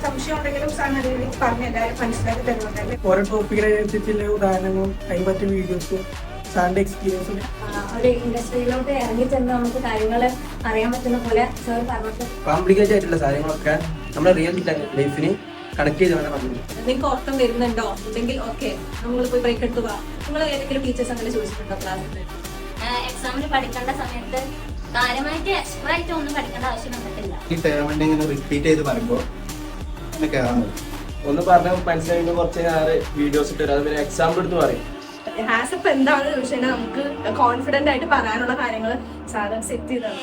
സംശയം ഉണ്ടെങ്കിലും സാർ നല്ല രീതിക്ക് പറഞ്ഞ് എല്ലാവരും മനസ്സിലാക്കി തരുന്നുണ്ടല്ലേ. ഓരോ ടോപ്പിക്കിനനുസരിച്ചുള്ള ഉദാഹരണങ്ങളും അതിന് പറ്റിയ വീഡിയോസും സാറിന്റെ എക്സ്പീരിയൻസും ഒരു ഇൻഡസ്ട്രിയിലോട്ട് ഇറങ്ങി ചെന്ന് നമുക്ക് കാര്യങ്ങൾ അറിയാൻ പറ്റുന്ന പോലെ സാർ പറഞ്ഞിട്ട് കോംപ്ലിക്കേറ്റഡ് ആയിട്ടുള്ള കാര്യങ്ങളൊക്കെ നമ്മുടെ റിയൽ ലൈഫിന് കണക്ട് ചെയ്ത് വേണം പറഞ്ഞു. നിങ്ങൾക്ക് ഉറക്കം വരുന്നുണ്ടോ ഉണ്ടെങ്കിൽ ഓക്കെ നമ്മൾ പോയി ബ്രേക്ക് എടുത്തു പോവാം. നിങ്ങൾ ഏതെങ്കിലും ടീച്ചേഴ്സ് അങ്ങനെ ചോദിച്ചിട്ടുണ്ടോ ക്ലാസ്സിൽ? എക്സാമിന് പഠിക്കേണ്ട സമയത്ത് കാര്യമായിട്ട് എക്സ്ട്രാ ആയിട്ട് ഒന്നും പഠിക്കേണ്ട ആവശ്യം വന്നിട്ടില്ല. ഈ ടേം ഇങ്ങനെ റിപ്പീറ്റ് ചെയ്ത് പറയുമ്പോൾ അങ്ങനെ കയറാൻ പറ്റും. ഒന്ന് പറഞ്ഞാൽ മനസ്സിലായി കുറച്ച് നേരം വീഡിയോസ് ഇട്ട് തരും. അതുപോലെ എക്സാമ്പിൾ എടുത്ത് പറയും. ഹാസപ്പ് എന്താണെന്ന് ചോദിച്ചാൽ നമുക്ക് കോൺഫിഡന്റ് ആയിട്ട് പറയാനുള്ള കാര്യങ്ങൾ സാധനം സെറ്റ് ചെയ്തതാണ്.